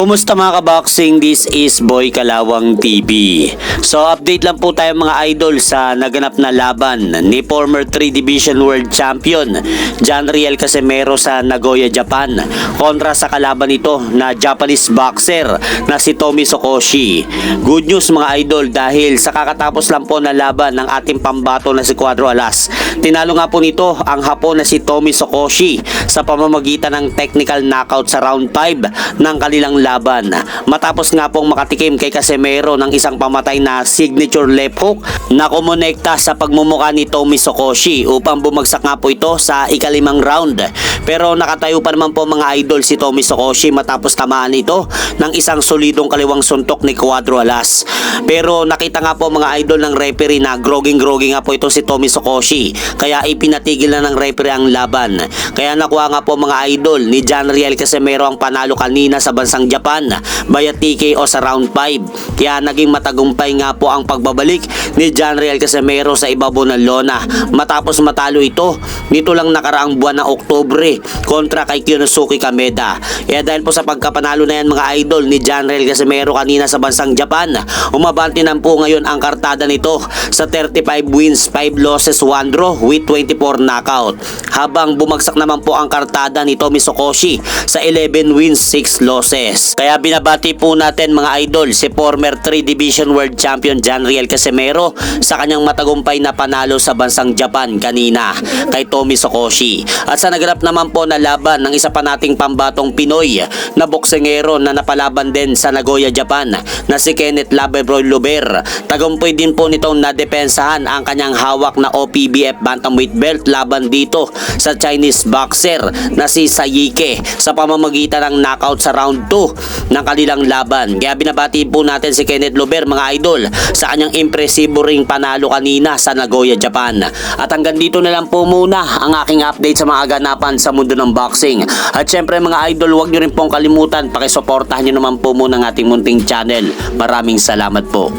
Kumusta mga kaboxing? This is Boy Kalawang TV. So update lang po tayo mga idol sa naganap na laban ni former 3 Division World Champion Janriel Casimero sa Nagoya, Japan kontra sa kalaban nito na Japanese boxer na si Tommy Sokoshi. Good news mga idol dahil sa kakatapos lang po na laban ng ating pambato na si Cuadro Alas, tinalo nga po nito ang Hapon na si Tommy Sokoshi sa pamamagitan ng technical knockout sa round 5 ng kanilang laban. Matapos nga pong makatikim kay Casimero ng isang pamatay na signature left hook na kumonekta sa pagmumukha ni Tommy Sokoshi upang bumagsak nga po ito sa ika-5 round. Pero nakatayo pa naman po mga idol si Tommy Sokoshi matapos tamaan ito ng isang solidong kaliwang suntok ni Cuadro Alas. Pero nakita nga po mga idol ng referee na groging-groging nga po ito si Tommy Sokoshi, kaya ipinatigil na ng referee ang laban. Kaya nakuha nga po mga idol ni Janriel Casimero ang panalo kanina sa bansang Japan via TKO sa round 5. Kaya naging matagumpay nga po ang pagbabalik ni Janriel Casimero sa ibabaw ng lona matapos matalo ito nito lang nakaraang buwan ng Oktubre kontra kay Kinosuke Kameda. Kaya dahil po sa pagkapanalo na yan mga idol ni Janriel Casimero kanina sa bansang Japan, umabante na po ngayon ang kartada nito sa 35 wins, 5 losses, 1 draw with 24 knockout. Habang bumagsak naman po ang kartada ni Tommy Sokoshi sa 11 wins, 6 losses. Kaya binabati po natin mga idol si former 3 Division World Champion Janriel Casimero sa kanyang matagumpay na panalo sa bansang Japan kanina kay Tommy Sokoshi. At sa naganap naman po na laban ng isa pa nating pambatong Pinoy na boksingero na napalaban din sa Nagoya, Japan na si Kenneth Labebroy Luber. Tagumpay din po nitong nadepensahan ang kanyang hawak na OPBF bantamweight belt laban dito sa Chinese boxer na si Sayike sa pamamagitan ng knockout sa round 2 ng kanilang laban. Kaya binabati po natin si Kenneth Luber mga idol sa kanyang impresibo ring panalo kanina sa Nagoya, Japan. At hanggang dito na lang po muna ang aking update sa mga ganapan sa mundo ng boxing. At syempre mga idol, huwag nyo rin pong kalimutan pakisuportahan nyo naman po muna ang ating munting channel. Maraming salamat po.